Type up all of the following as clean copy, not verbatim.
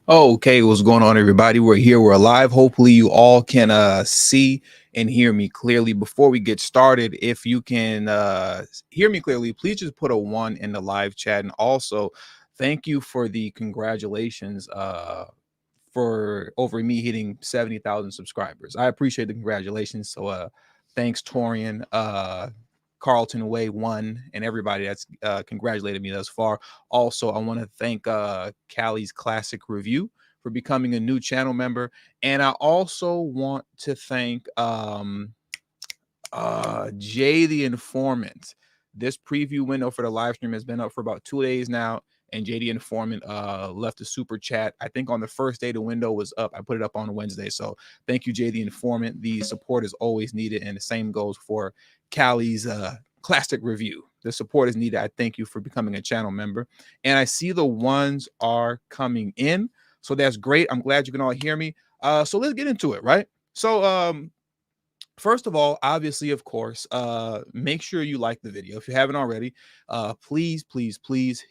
Oh, okay. What's going on, everybody? We're here. We're live. Hopefully, you all can see and hear me clearly. Before we get started, if you can hear me clearly, please just put a one in the live chat. And also, thank you for the congratulations for over me hitting 70,000 subscribers. I appreciate the congratulations. So, thanks, Torian. Carlton Way one and everybody that's congratulated me thus far. Also, I want to thank Callie's Classic Review for becoming a new channel member. And I also want to thank Jay the Informant. This preview window for the live stream has been up for about 2 days now. And JD Informant left a super chat. I think on the first day the window was up. I put it up on Wednesday. So thank you, JD Informant. The support is always needed. And the same goes for Callie's Classic Review. The support is needed. I thank you for becoming a channel member. And I see the ones are coming in. So that's great. I'm glad you can all hear me. So let's get into it, right? So first of all, obviously, of course, make sure you like the video. If you haven't already, please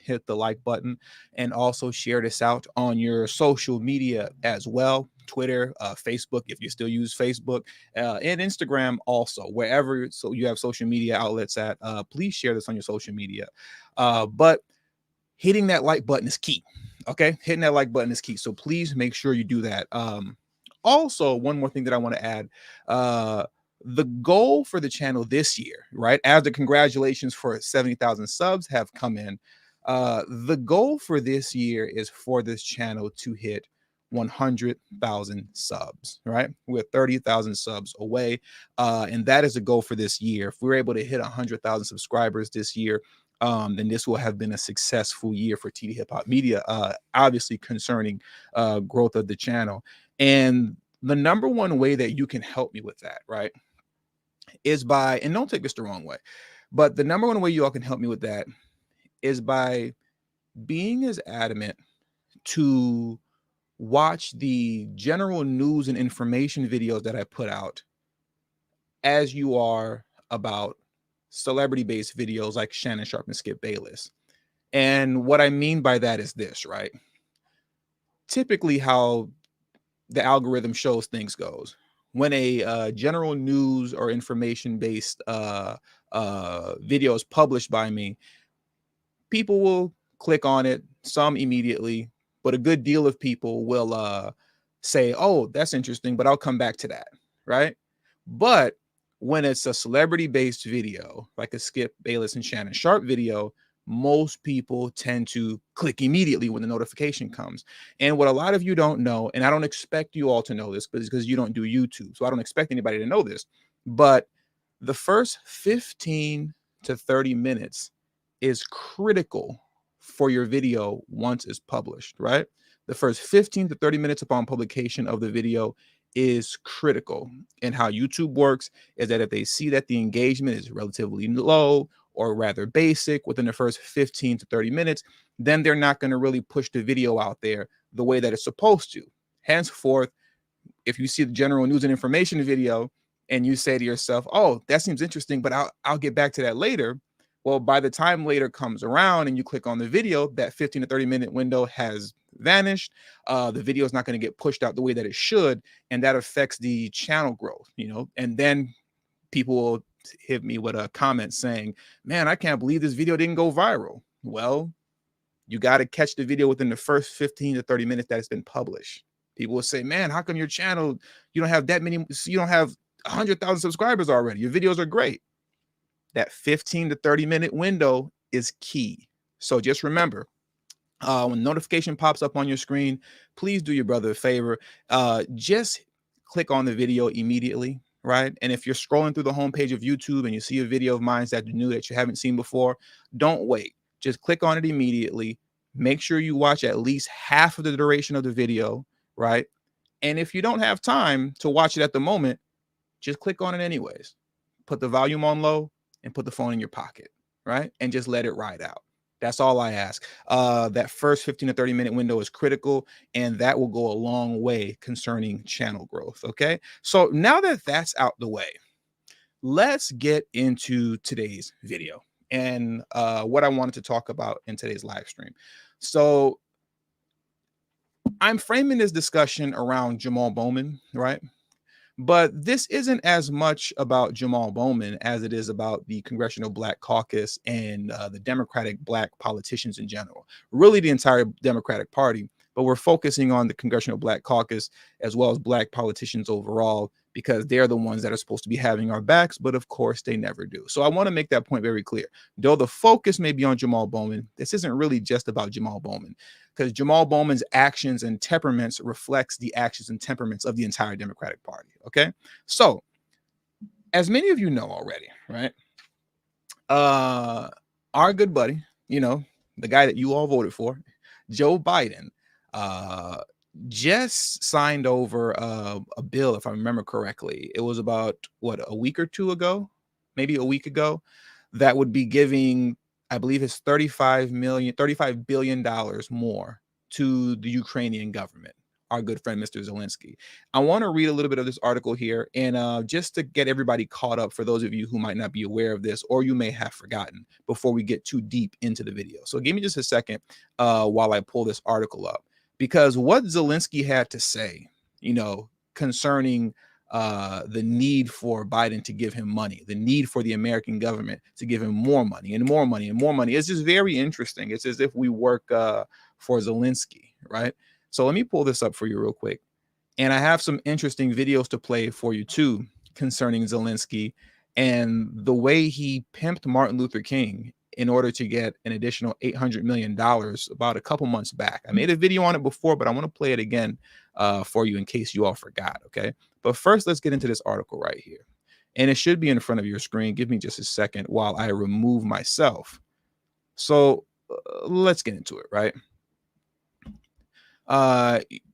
hit the like button and also share this out on your social media as well. Twitter, Facebook, if you still use Facebook, and Instagram also, wherever so you have social media outlets at, please share this on your social media. But hitting that like button is key. Okay, hitting that like button is key. So please make sure you do that. Also, one more thing that I want to add. The goal for the channel this year, right? As the congratulations for 70,000 subs have come in, the goal for this year is for this channel to hit 100,000 subs, right? We're 30,000 subs away. And that is the goal for this year. If we're able to hit 100,000 subscribers this year, then this will have been a successful year for TD Hip Hop Media, obviously concerning growth of the channel. And the number one way that you can help me with that, right, is by, and don't take this the wrong way, but the number one way you all can help me with that is by being as adamant to watch the general news and information videos that I put out as you are about celebrity-based videos like Shannon Sharp and Skip Bayless. And what I mean by that is this, right? Typically how the algorithm shows things goes. When a general news or information-based video is published by me, people will click on it, some immediately, but a good deal of people will say, oh, that's interesting, but I'll come back to that, right? But when it's a celebrity-based video, like a Skip Bayless and Shannon Sharp video, most people tend to click immediately when the notification comes. And what a lot of you don't know, and I don't expect you all to know this because you don't do YouTube, so I don't expect anybody to know this, but the first 15 to 30 minutes is critical for your video once it's published, right? The first 15 to 30 minutes upon publication of the video is critical. And how YouTube works is that if they see that the engagement is relatively low or rather basic within the first 15 to 30 minutes, then they're not going to really push the video out there the way that it's supposed to. Henceforth, if you see the general news and information video and you say to yourself, oh, that seems interesting, but I'll get back to that later. Well, by the time later comes around and you click on the video, that 15 to 30 minute window has vanished. The video is not going to get pushed out the way that it should. And that affects the channel growth, and then people will hit me with a comment saying, man, I can't believe this video didn't go viral. Well, you got to catch the video within the first 15 to 30 minutes that it's been published. People will say, man, how come your channel, you don't have that many, you don't have 100,000 subscribers already? Your videos are great. That 15 to 30 minute window is key. So just remember, when notification pops up on your screen, please do your brother a favor. Just click on the video immediately, right? And if you're scrolling through the homepage of YouTube and you see a video of mine that's new that you haven't seen before, don't wait. Just click on it immediately. Make sure you watch at least half of the duration of the video, right? And if you don't have time to watch it at the moment, just click on it anyways. Put the volume on low and put the phone in your pocket, right? And just let it ride out. That's all I ask. That first 15 to 30 minute window is critical, and that will go a long way concerning channel growth, okay? So now that that's out the way, let's get into today's video and what I wanted to talk about in today's live stream. So I'm framing this discussion around Jamal Bowman, right? But this isn't as much about Jamal Bowman as it is about the Congressional Black Caucus and the Democratic Black politicians in general, really the entire Democratic Party. But we're focusing on the Congressional Black Caucus as well as Black politicians overall, because they're the ones that are supposed to be having our backs. But of course, they never do. So I want to make that point very clear. Though the focus may be on Jamal Bowman, this isn't really just about Jamal Bowman, because Jamal Bowman's actions and temperaments reflects the actions and temperaments of the entire Democratic Party. Okay, so as many of you know already, right? Our good buddy, the guy that you all voted for, Joe Biden, just signed over a bill, if I remember correctly. It was about a week or two ago, maybe a week ago, that would be giving, I believe it's $35 billion more to the Ukrainian government, our good friend, Mr. Zelensky. I want to read a little bit of this article here, and just to get everybody caught up, for those of you who might not be aware of this, or you may have forgotten, before we get too deep into the video. So give me just a second while I pull this article up, because what Zelensky had to say, concerning the need for Biden to give him money, the need for the American government to give him more money and more money and more money. It's just very interesting. It's as if we work for Zelensky, right? So let me pull this up for you real quick. And I have some interesting videos to play for you too concerning Zelensky and the way he pimped Martin Luther King in order to get an additional $800 million about a couple months back. I made a video on it before, but I want to play it again for you in case you all forgot, okay? But first, let's get into this article right here. And it should be in front of your screen. Give me just a second while I remove myself. So let's get into it, right?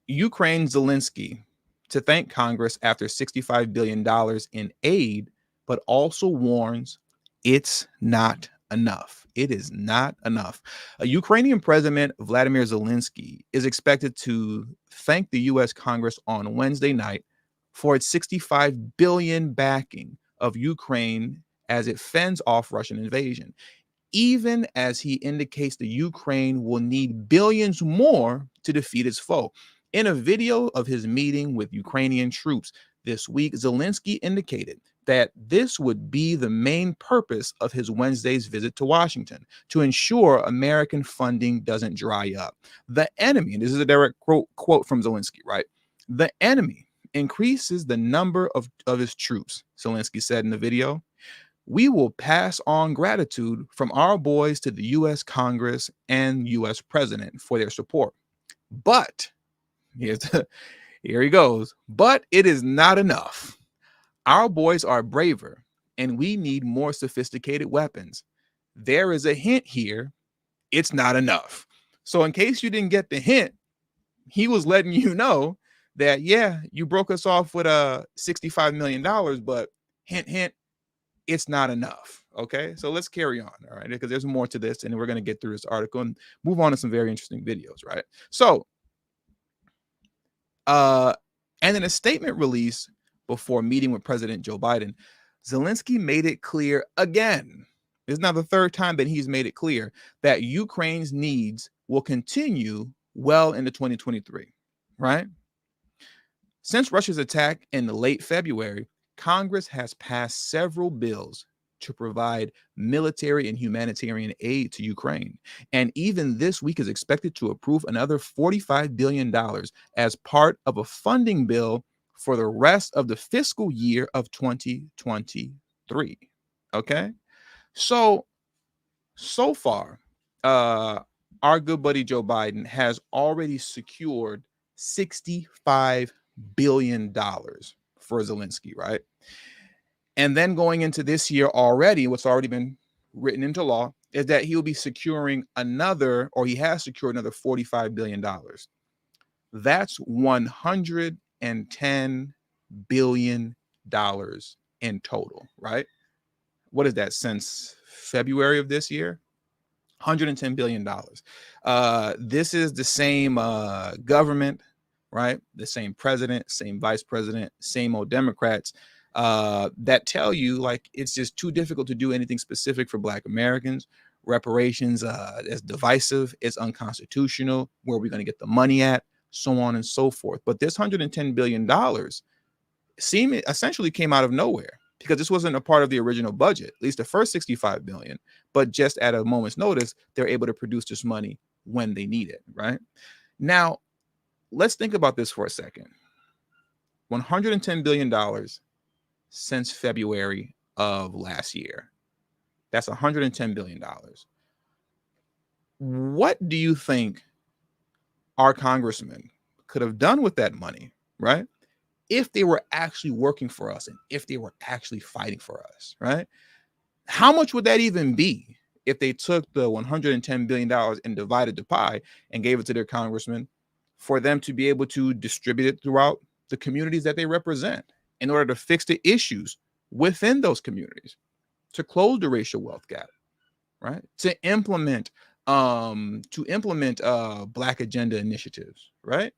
Ukraine Zelensky to thank Congress after $65 billion in aid, but also warns it's not enough. It is not enough. Ukrainian President Vladimir Zelensky is expected to thank the U.S. Congress on Wednesday night for its $65 billion backing of Ukraine as it fends off Russian invasion, even as he indicates the Ukraine will need billions more to defeat its foe. In a video of his meeting with Ukrainian troops this week, Zelensky indicated that this would be the main purpose of his Wednesday's visit to Washington, to ensure American funding doesn't dry up. The enemy, and this is a direct quote from Zelensky, right? The enemy increases the number of his troops, Zelensky said in the video. We will pass on gratitude from our boys to the U.S. Congress and U.S. President for their support. But here he goes. But it is not enough. Our boys are braver, and we need more sophisticated weapons. There is a hint here. It's not enough. So in case you didn't get the hint, he was letting you know that, yeah, you broke us off with $65 million, but hint, hint, it's not enough. Okay, so let's carry on. All right, because there's more to this, and we're going to get through this article and move on to some very interesting videos. Right. So, and in a statement released before meeting with President Joe Biden, Zelensky made it clear again. It's now the third time that he's made it clear that Ukraine's needs will continue well into 2023. Right. Since Russia's attack in late February, Congress has passed several bills to provide military and humanitarian aid to Ukraine. And even this week is expected to approve another $45 billion as part of a funding bill for the rest of the fiscal year of 2023. Okay? So far, our good buddy Joe Biden has already secured $65 billion for Zelensky, right? And then going into this year already, what's already been written into law is that he'll be securing another, or he has secured another $45 billion. That's $110 billion in total, right? What is that, since February of this year? $110 billion. This is the same government, right? The same president, same vice president, same old Democrats that tell you like it's just too difficult to do anything specific for Black Americans. Reparations is divisive, it's unconstitutional. Where are we going to get the money at? so on and so forth. But this $110 billion essentially came out of nowhere, because this wasn't a part of the original budget, at least the first 65 billion, but just at a moment's notice, they're able to produce this money when they need it, right? Now, let's think about this for a second. $110 billion since February of last year. That's $110 billion. What do you think our congressmen could have done with that money, right? If they were actually working for us and if they were actually fighting for us, right? How much would that even be if they took the $110 billion and divided the pie and gave it to their congressmen for them to be able to distribute it throughout the communities that they represent in order to fix the issues within those communities, to close the racial wealth gap, right? To implement Black agenda initiatives, right?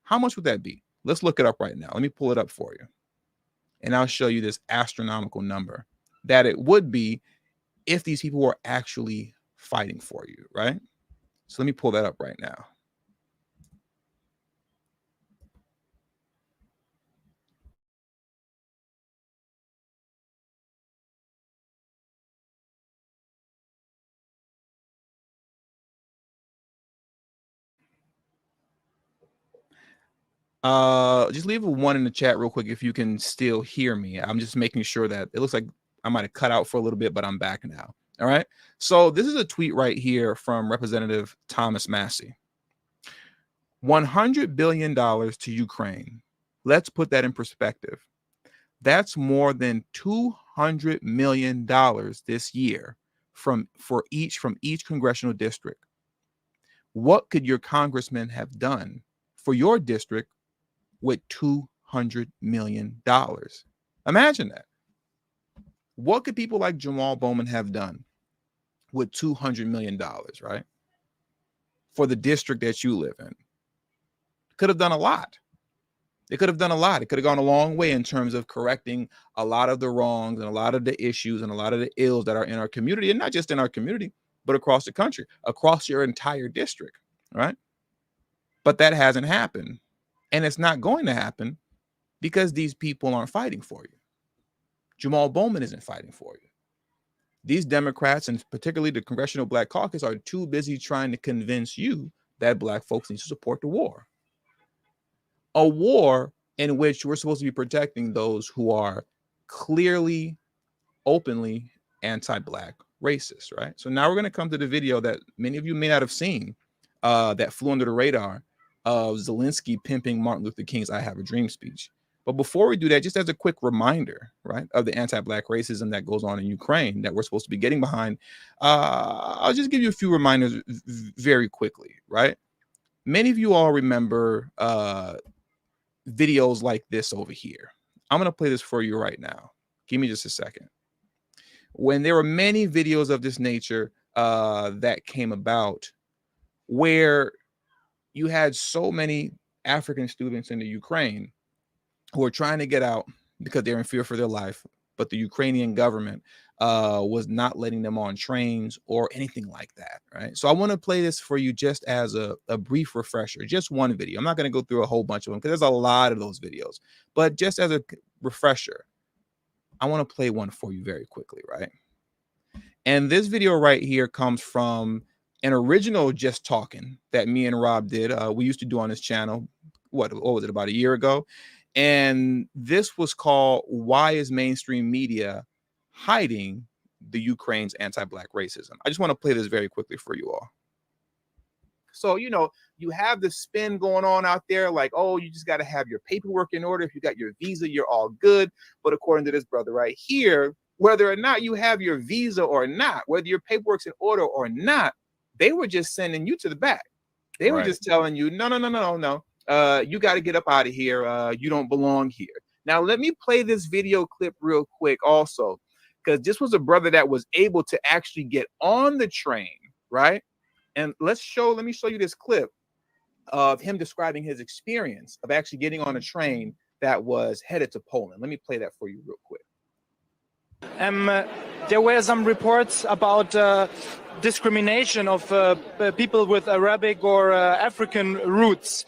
How much would that be? Let's look it up right now. Let me pull it up for you. And I'll show you this astronomical number that it would be if these people were actually fighting for you, right? So let me pull that up right now. Just leave a 1 in the chat real quick if you can still hear me. I'm just making sure that it looks like I might have cut out for a little bit, but I'm back now. All right. So this is a tweet right here from Representative Thomas Massey. $100 billion to Ukraine. Let's put that in perspective. That's more than $200 million this year from each congressional district. What could your congressman have done for your district with $200 million? Imagine that. What could people like Jamal Bowman have done with $200 million, right? For the district that you live in? Could have done a lot. It could have done a lot. It could have gone a long way in terms of correcting a lot of the wrongs and a lot of the issues and a lot of the ills that are in our community, and not just in our community, but across the country, across your entire district, right? But that hasn't happened. And it's not going to happen because these people aren't fighting for you. Jamal Bowman isn't fighting for you. These Democrats, and particularly the Congressional Black Caucus, are too busy trying to convince you that Black folks need to support the war. A war in which we're supposed to be protecting those who are clearly, openly anti-Black racist, right? So now we're going to come to the video that many of you may not have seen, that flew under the radar, of Zelensky pimping Martin Luther King's "I Have a Dream" speech. But before we do that, just as a quick reminder, right, of the anti-Black racism that goes on in Ukraine that we're supposed to be getting behind, I'll just give you a few reminders very quickly, right? Many of you all remember videos like this over here. I'm going to play this for you right now. Give me just a second. When there were many videos of this nature that came about, where you had so many African students in the Ukraine who are trying to get out because they're in fear for their life, but the Ukrainian government was not letting them on trains or anything like that, right? So I want to play this for you just as a brief refresher, just one video. I'm not going to go through a whole bunch of them because there's a lot of those videos, but just as a refresher, I want to play one for you very quickly, right? And this video right here comes from an original Just Talking that me and Rob did. We used to do on this channel, what was it, about a year ago? And this was called "Why is Mainstream Media Hiding the Ukraine's Anti-Black Racism?" I just want to play this very quickly for you all. So, you have the spin going on out there like, oh, you just got to have your paperwork in order. If you got your visa, you're all good. But according to this brother right here, whether or not you have your visa or not, whether your paperwork's in order or not, they were just sending you to the back. They were just telling you, no. You got to get up out of here. You don't belong here. Now, let me play this video clip real quick also, because this was a brother that was able to actually get on the train, right? And let me show you this clip of him describing his experience of actually getting on a train that was headed to Poland. Let me play that for you real quick. there were some reports about discrimination of people with Arabic or African roots.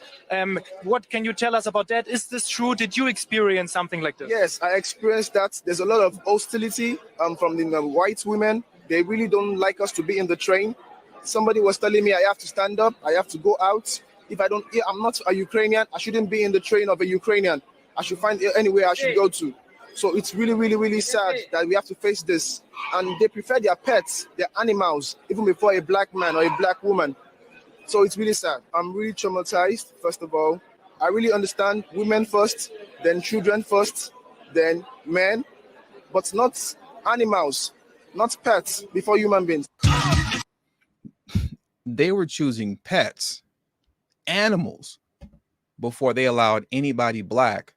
What can you tell us about that? Is this true? Did you experience something like this? Yes, I experienced that. There's a lot of hostility from the white women. They really don't like us to be in the train. Somebody was telling me I have to stand up, I have to go out. If I'm not a Ukrainian, I shouldn't be in the train of a Ukrainian. I should find anywhere I should go to. So it's really, really, really sad that we have to face this. And they prefer their pets, their animals, even before a black man or a black woman. So it's really sad. I'm really traumatized, first of all. I really understand women first, then children first, then men, but not animals, not pets before human beings. They were choosing pets, animals, before they allowed anybody black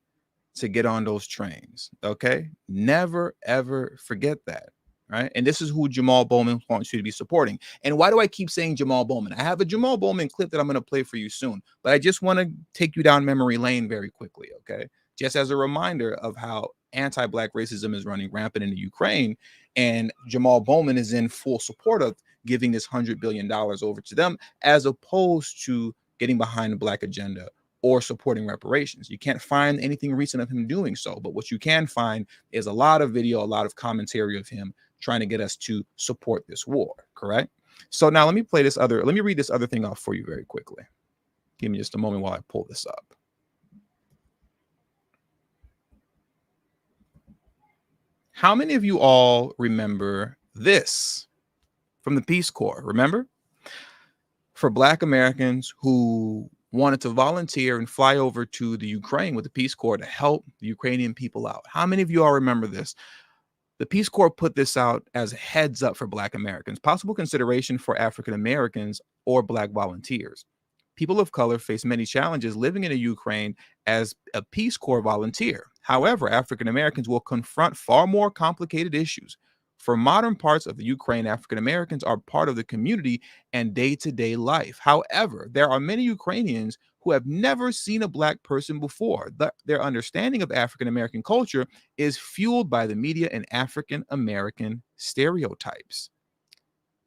to get on those trains. Okay, never ever forget that. Right, and this is who Jamaal Bowman wants you to be supporting. And why do I keep saying Jamaal Bowman? I have a Jamaal Bowman clip that I'm going to play for you soon, but I just want to take you down memory lane very quickly. Okay, just as a reminder of how anti-black racism is running rampant in the Ukraine, and Jamaal Bowman is in full support of giving this $100 billion over to them, as opposed to getting behind the black agenda or supporting reparations. You can't find anything recent of him doing so, but what you can find is a lot of video, a lot of commentary of him trying to get us to support this war, correct? So now let me read this other thing off for you very quickly. Give me just a moment while I pull this up. How many of you all remember this from the Peace Corps? Remember? For Black Americans who wanted to volunteer and fly over to the Ukraine with the Peace Corps to help the Ukrainian people out. How many of you all remember this? The Peace Corps put this out as a heads up for Black Americans, possible consideration for African Americans or Black volunteers. People of color face many challenges living in the Ukraine as a Peace Corps volunteer. However, African Americans will confront far more complicated issues. For modern parts of the Ukraine, African Americans are part of the community and day-to-day life. However, there are many Ukrainians who have never seen a Black person before. Their understanding of African American culture is fueled by the media and African American stereotypes.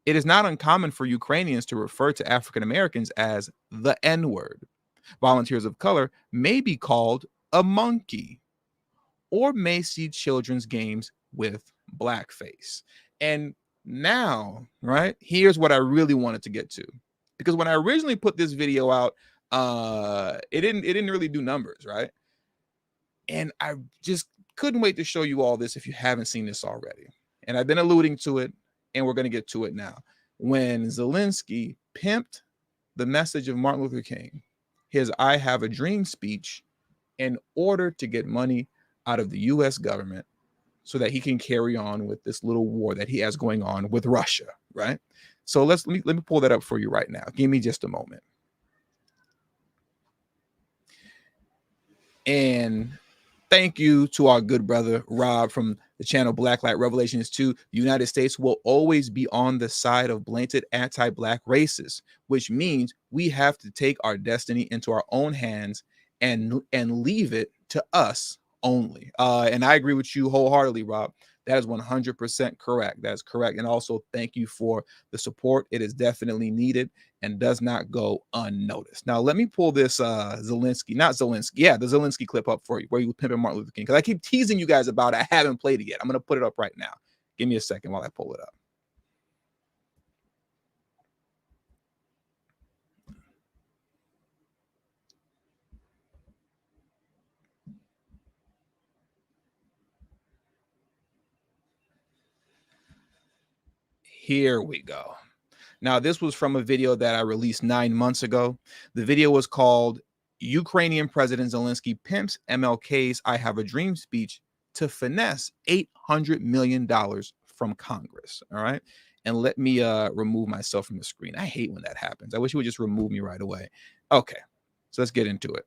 It is not uncommon for Ukrainians to refer to African Americans as the N-word. Volunteers of color may be called a monkey or may see children's games with blackface. And now, right, here's what I really wanted to get to. Because when I originally put this video out, it didn't really do numbers, right? And I just couldn't wait to show you all this if you haven't seen this already. And I've been alluding to it, and we're going to get to it now. When Zelenskyy pimped the message of Martin Luther King, his I Have a Dream speech, in order to get money out of the US government so that he can carry on with this little war that he has going on with Russia, right? So let me pull that up for you right now. Give me just a moment. And thank you to our good brother Rob from the channel Blacklight Revelations 2. The United States will always be on the side of blatant anti-black racists, which means we have to take our destiny into our own hands and leave it to us only. And I agree with you wholeheartedly, Rob. That is 100% correct. That is correct. And also thank you for the support. It is definitely needed and does not go unnoticed. Now, let me pull this the Zelenskyy clip up for you, where you pimping Martin Luther King, because I keep teasing you guys about it. I haven't played it yet. I'm going to put it up right now. Give me a second while I pull it up. Here we go. Now, this was from a video that I released 9 months ago. The video was called Ukrainian President Zelenskyy Pimps MLK's I Have a Dream speech to finesse $800 million from Congress. All right. And let me remove myself from the screen. I hate when that happens. I wish you would just remove me right away. Okay. So let's get into it.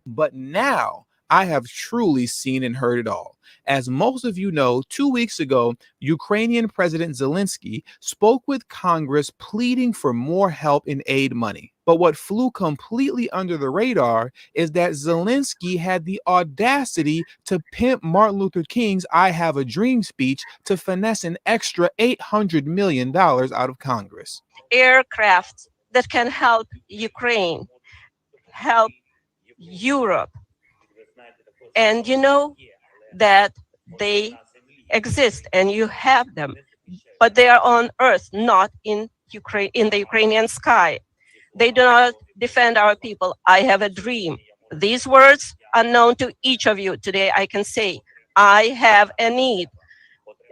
But now I have truly seen and heard it all. As most of you know, 2 weeks ago, Ukrainian President Zelenskyy spoke with Congress pleading for more help in aid money. But what flew completely under the radar is that Zelenskyy had the audacity to pimp Martin Luther King's I Have a Dream speech to finesse an extra $800 million out of Congress. Aircraft that can help Ukraine, help Europe. And you know that they exist and you have them, but they are on earth, not in Ukraine, in the Ukrainian sky. They do not defend our people. I have a dream. These words are known to each of you. Today I can say, I have a need.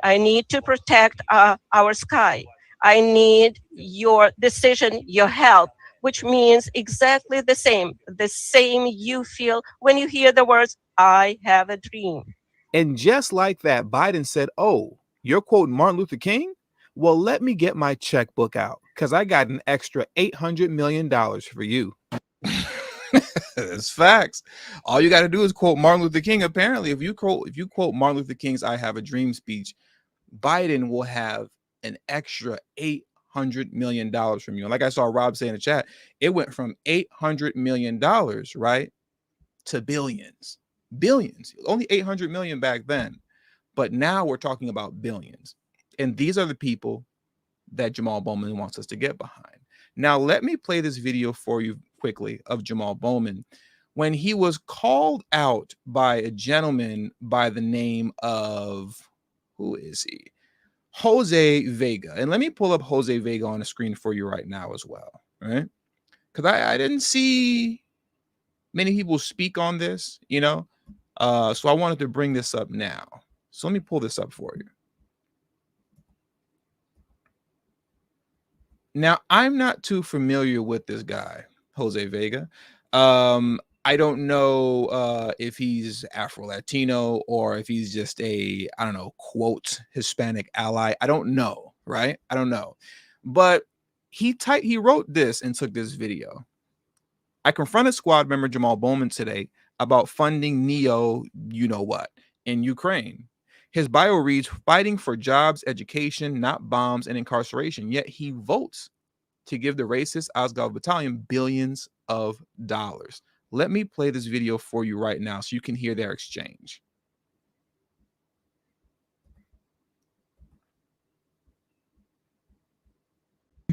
I need to protect our sky. I need your decision, your help, which means exactly the same you feel when you hear the words, I have a dream. And just like that, Biden said, oh, you're quoting Martin Luther King? Well, let me get my checkbook out because I got an extra $800 million for you. That's facts. All you got to do is quote Martin Luther King. Apparently, if you quote Martin Luther King's I Have a Dream speech, Biden will have an extra $800 million from you. And like I saw Rob say in the chat, it went from $800 million, right, to billions. Only 800 million back then, but now we're talking about billions. And these are the people that Jamaal Bowman wants us to get behind. Now let me play this video for you quickly of Jamaal Bowman when he was called out by a gentleman by the name of, who is he, Jose Vega. And let me pull up Jose Vega on the screen for you right now as well, right? Because I didn't see many people speak on this, you know. So I wanted to bring this up now. So let me pull this up for you. Now, I'm not too familiar with this guy, Jose Vega. I don't know if he's Afro-Latino or if he's just a, I don't know, quote, Hispanic ally. I don't know, right? I don't know. But he wrote this and took this video. I confronted squad member Jamaal Bowman today about funding neo-you-know-what in Ukraine. His bio reads, fighting for jobs, education, not bombs and incarceration. Yet he votes to give the racist Azov battalion billions of dollars. Let me play this video for you right now so you can hear their exchange.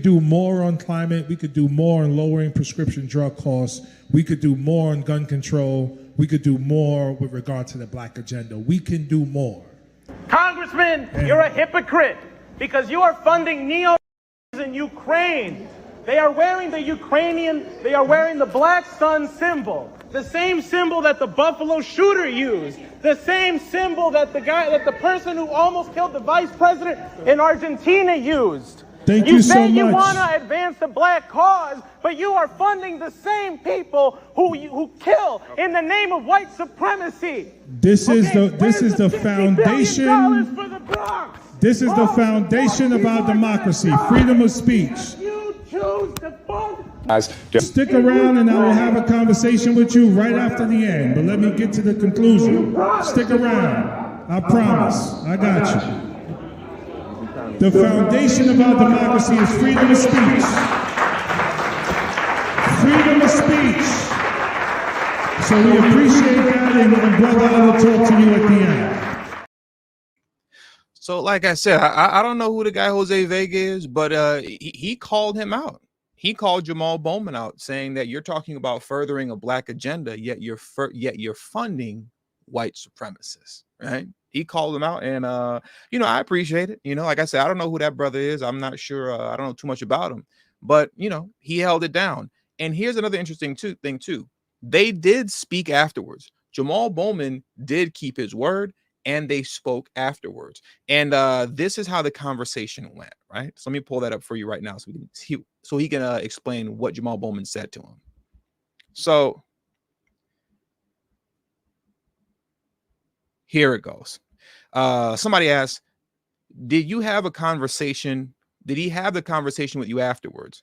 Do more on climate. We could do more on lowering prescription drug costs. We could do more on gun control. We could do more with regard to the Black agenda. We can do more. Congressman, you're a hypocrite because you are funding neo in Ukraine. They are wearing the Black Sun symbol, the same symbol that the Buffalo shooter used, the same symbol that the person who almost killed the vice president in Argentina used. Thank you so much. You say you want to advance the black cause, but you are funding the same people who kill in the name of white supremacy. This is the foundation. For the Bronx. This is the foundation of our democracy, freedom of speech. You choose to fund. Stick around and I will have a conversation with you right after the end, but let me get to the conclusion. Stick around. I promise. I got you. The foundation of our democracy is freedom of speech. Freedom of speech. So we appreciate that, and brother, I will talk to you at the end. So like I said, I don't know who the guy Jose Vega is, but he called him out. He called Jamaal Bowman out, saying that you're talking about furthering a black agenda, yet you're funding white supremacists, right? He called him out, and you know, I appreciate it. You know, like I said, I don't know who that brother is. I'm not sure. I don't know too much about him, but you know, he held it down. And here's another interesting thing too. They did speak afterwards. Jamaal Bowman did keep his word, and they spoke afterwards. And this is how the conversation went, right? So let me pull that up for you right now, so he can explain what Jamaal Bowman said to him. So here it goes. Somebody asked, did you have a conversation? Did he have the conversation with you afterwards?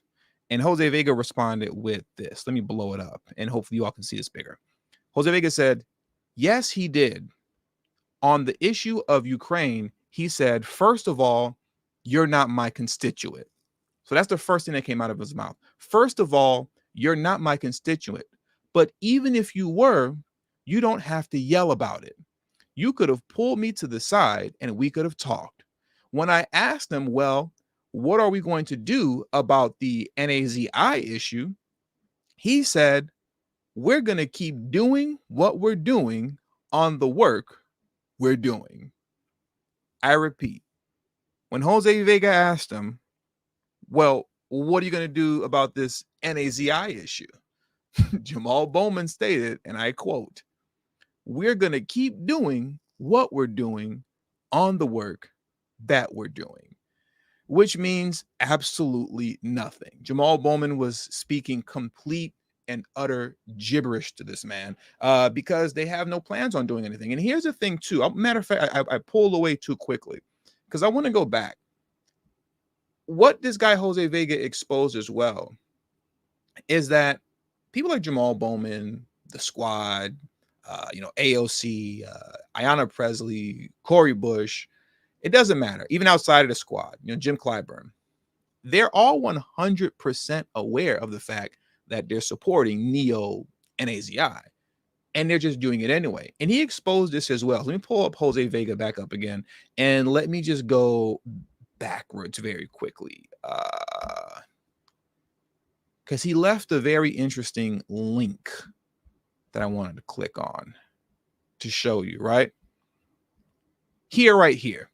And Jose Vega responded with this. Let me blow it up, and hopefully you all can see this bigger. Jose Vega said, Yes, he did. On the issue of Ukraine, he said, first of all, you're not my constituent. So that's the first thing that came out of his mouth. First of all, you're not my constituent. But even if you were, you don't have to yell about it. You could have pulled me to the side and we could have talked. When I asked him, well, what are we going to do about the NAZI issue? He said, we're going to keep doing what we're doing on the work we're doing. I repeat, when Jose Vega asked him, well, what are you going to do about this NAZI issue? Jamal Bowman stated, and I quote, we're going to keep doing what we're doing on the work that we're doing, which means absolutely nothing. Jamal Bowman was speaking complete and utter gibberish to this man because they have no plans on doing anything. And here's the thing, too. Matter of fact, I pulled away too quickly because I want to go back. What this guy Jose Vega exposed as well is that people like Jamal Bowman, the Squad, AOC, Ayanna Presley, Cori Bush, it doesn't matter. Even outside of the Squad, Jim Clyburn, they're all 100% aware of the fact that they're supporting neo-NAZI, and they're just doing it anyway. And he exposed this as well. Let me pull up Jose Vega back up again, and let me just go backwards very quickly, because he left a very interesting link that I wanted to click on to show you, right here.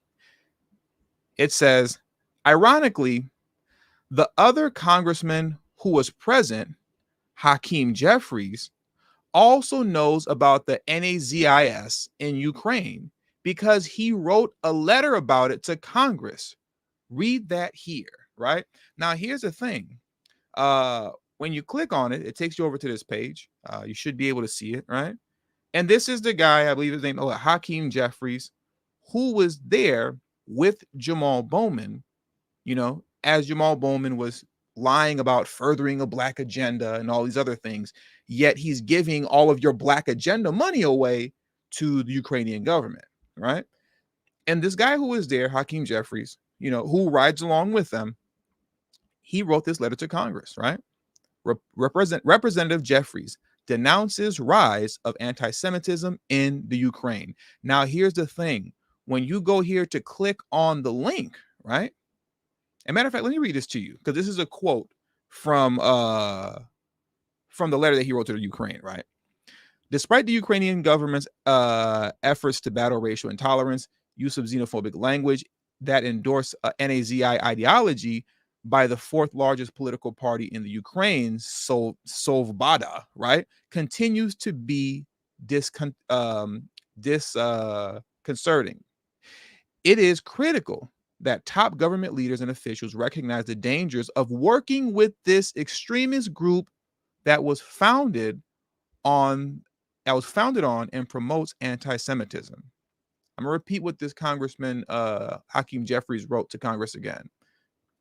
It says, ironically, the other congressman who was present, Hakeem Jeffries, also knows about the NAZIS in Ukraine because he wrote a letter about it to Congress. Read that here, right? Now, here's the thing. When you click on it, it takes you over to this page. You should be able to see it, right? And this is the guy, I believe his name, Hakeem Jeffries, who was there with Jamal Bowman, as Jamal Bowman was lying about furthering a black agenda and all these other things, yet he's giving all of your black agenda money away to the Ukrainian government, right? And this guy who was there, Hakeem Jeffries, who rides along with them, he wrote this letter to Congress, right? Representative Jeffries denounces rise of anti-Semitism in the Ukraine. Now, here's the thing. When you go here to click on the link, right? As a matter of fact, let me read this to you because this is a quote from the letter that he wrote to the Ukraine, right? Despite the Ukrainian government's efforts to battle racial intolerance, use of xenophobic language that endorse NAZI ideology by the fourth largest political party in the Ukraine, Sovbada, right, continues to be disconcerting. It is critical that top government leaders and officials recognize the dangers of working with this extremist group that was founded on and promotes anti-Semitism. I'm gonna repeat what this Congressman Hakeem Jeffries wrote to Congress again,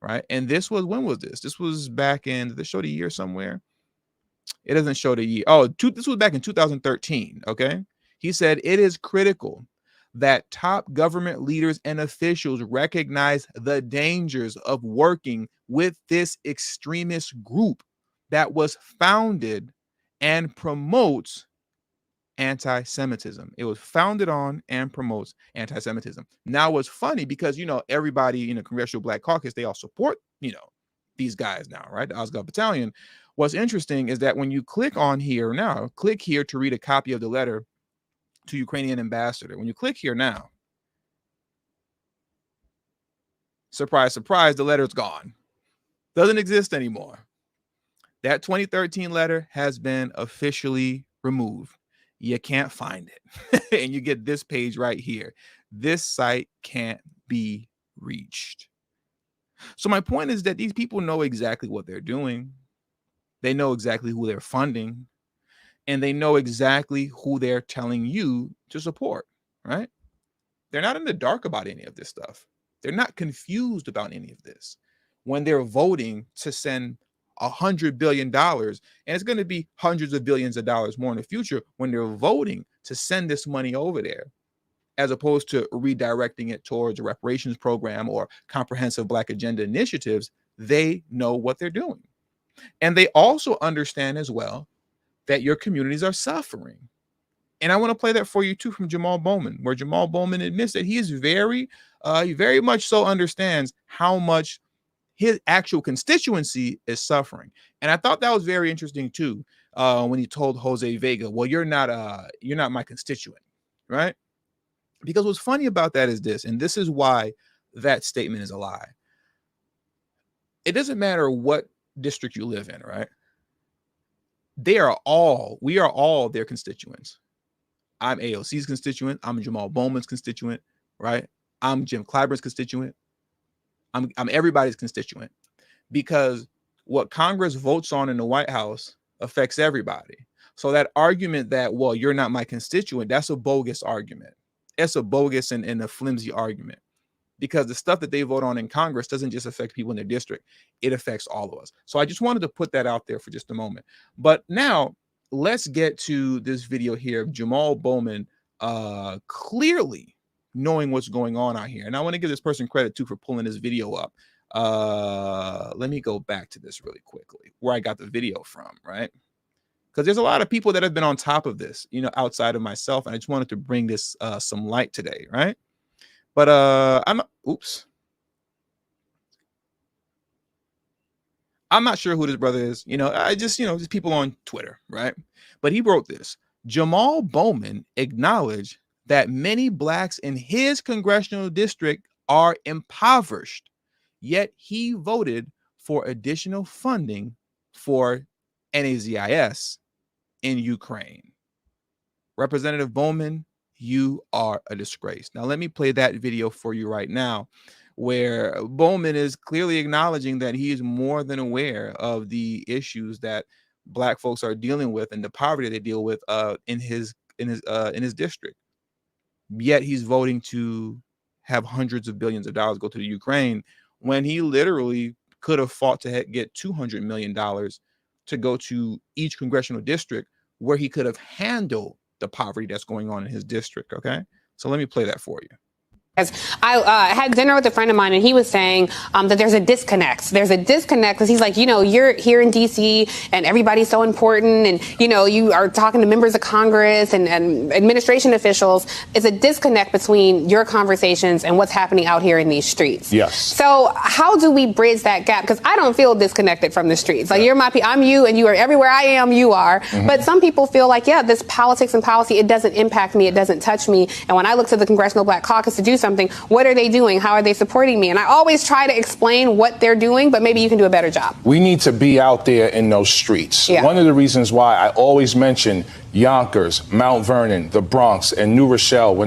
right? And this was, when was this? This was back in, did they show the year somewhere? It doesn't show the year. This was back in 2013. Okay, he said it is critical that top government leaders and officials recognize the dangers of working with this extremist group that was founded and promotes anti-Semitism. It was founded on and promotes anti-Semitism. Now, it's funny because, everybody in the Congressional Black Caucus, they all support, these guys now, right? The Osgood Battalion. What's interesting is that when you click on here now, click here to read a copy of the letter to Ukrainian ambassador. When you click here now, surprise, surprise, the letter's gone. Doesn't exist anymore. That 2013 letter has been officially removed. You can't find it. And you get this page right here. This site can't be reached. So my point is that these people know exactly what they're doing. They know exactly who they're funding. And they know exactly who they're telling you to support, right? They're not in the dark about any of this stuff. They're not confused about any of this. When they're voting to send $100 billion, and it's going to be hundreds of billions of dollars more in the future, when they're voting to send this money over there, as opposed to redirecting it towards a reparations program or comprehensive Black agenda initiatives. They know what they're doing. And they also understand as well that your communities are suffering. And I want to play that for you too from Jamaal Bowman, where Jamaal Bowman admits that he is he very much so understands how much his actual constituency is suffering. And I thought that was very interesting too, when he told Jose Vega, well, you're not my constituent, right? Because what's funny about that is this, and this is why that statement is a lie. It doesn't matter what district you live in, right? We are all their constituents. I'm AOC's constituent. I'm Jamaal Bowman's constituent, right? I'm Jim Clyburn's constituent. I'm everybody's constituent, because what Congress votes on in the White House affects everybody. So that argument that, well, you're not my constituent, that's a bogus argument. It's a bogus and a flimsy argument, because the stuff that they vote on in Congress doesn't just affect people in their district. It affects all of us. So I just wanted to put that out there for just a moment. But now let's get to this video here of Jamaal Bowman clearly knowing what's going on out here. And I want to give this person credit too for pulling this video up. Let me go back to this really quickly, where I got the video from, right? Because there's a lot of people that have been on top of this, outside of myself. And I just wanted to bring this some light today, right? But I'm not sure who this brother is. I just, just people on Twitter, right? But he wrote this: Jamaal Bowman acknowledged that many Blacks in his congressional district are impoverished, yet he voted for additional funding for NAZIS in Ukraine. Representative Bowman, you are a disgrace. Now, let me play that video for you right now, where Bowman is clearly acknowledging that he is more than aware of the issues that Black folks are dealing with and the poverty they deal with in his district. Yet he's voting to have hundreds of billions of dollars go to the Ukraine, when he literally could have fought to get $200 million to go to each congressional district, where he could have handled the poverty that's going on in his district. Okay, so let me play that for you. I had dinner with a friend of mine, and he was saying that there's a disconnect. There's a disconnect because he's like, you're here in D.C. and everybody's so important, and you are talking to members of Congress and administration officials. It's a disconnect between your conversations and what's happening out here in these streets. Yes. So how do we bridge that gap? Because I don't feel disconnected from the streets. Like, you're I'm you, and you are everywhere I am. You are. Mm-hmm. But some people feel like, this politics and policy, it doesn't impact me. It doesn't touch me. And when I look to the Congressional Black Caucus to do something, what are they doing? How are they supporting me? And I always try to explain what they're doing, but maybe you can do a better job. We need to be out there in those streets. Yeah. One of the reasons why I always mention Yonkers, Mount Vernon, the Bronx, and New Rochelle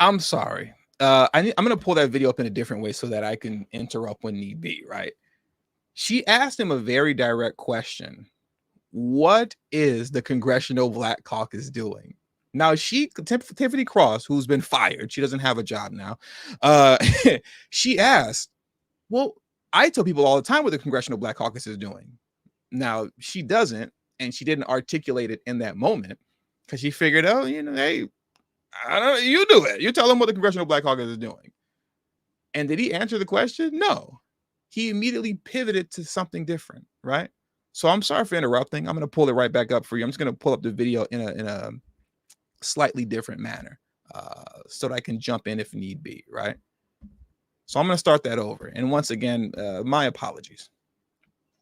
I'm sorry. I'm going to pull that video up in a different way so that I can interrupt when need be, right? She asked him a very direct question. What is the Congressional Black Caucus doing? Now, Tiffany Cross, who's been fired, she doesn't have a job now. She asked, well, I tell people all the time what the Congressional Black Caucus is doing. Now, she doesn't, and she didn't articulate it in that moment, because she figured, hey, I don't know, you do it. You tell them what the Congressional Black Caucus is doing. And did he answer the question? No. He immediately pivoted to something different, right? So I'm sorry for interrupting. I'm going to pull it right back up for you. I'm just going to pull up the video in a slightly different manner so that I can jump in if need be, right? So I'm going to start that over. And once again, my apologies.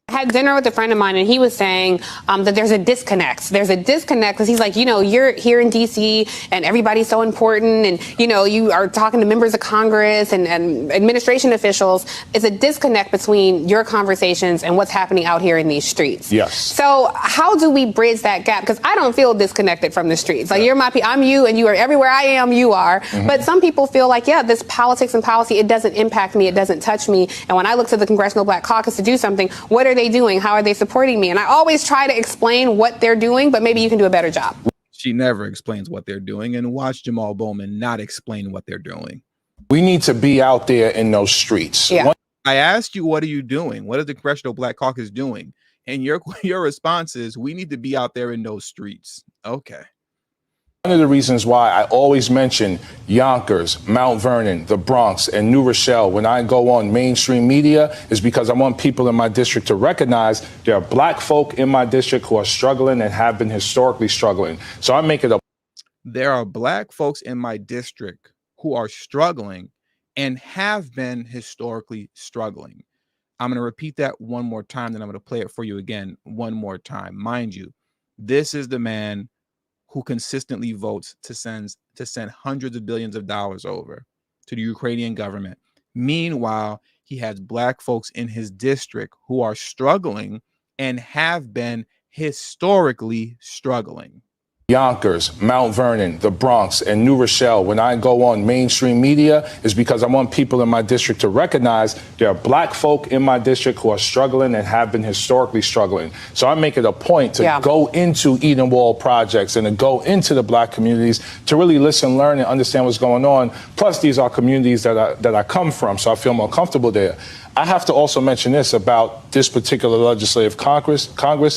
I had dinner with a friend of mine, and he was saying that there's a disconnect. There's a disconnect because he's like, you're here in D.C. and everybody's so important, and you are talking to members of Congress and administration officials. It's a disconnect between your conversations and what's happening out here in these streets. Yes. So how do we bridge that gap? Because I don't feel disconnected from the streets. Like, I'm you, and you are everywhere I am. You are. Mm-hmm. But some people feel like, this politics and policy, it doesn't impact me. It doesn't touch me. And when I look to the Congressional Black Caucus to do something, what are they doing? How are they supporting me? And I always try to explain what they're doing, but maybe you can do a better job. She never explains what they're doing, and watch Jamaal Bowman not explain what they're doing. We need to be out there in those streets. Yeah. I asked you, what are you doing? What is the Congressional Black Caucus doing? And your response is, we need to be out there in those streets. Okay. One of the reasons why I always mention Yonkers, Mount Vernon, the Bronx, and New Rochelle when I go on mainstream media is because I want people in my district to recognize there are black folk in my district who are struggling and have been historically struggling. So I make it a... There are black folks in my district who are struggling and have been historically struggling. I'm going to repeat that one more time, then I'm going to play it for you again one more time. Mind you, this is the man who consistently votes to send hundreds of billions of dollars over to the Ukrainian government. Meanwhile, he has black folks in his district who are struggling and have been historically struggling. Yonkers, Mount Vernon, the Bronx, and New Rochelle when I go on mainstream media is because I want people in my district to recognize there are black folk in my district who are struggling and have been historically struggling. So I make it a point to go into Eden Wall projects and to go into the black communities to really listen, learn, and understand what's going on. Plus, these are communities that I come from, so I feel more comfortable there. I have to also mention this about this particular legislative conference,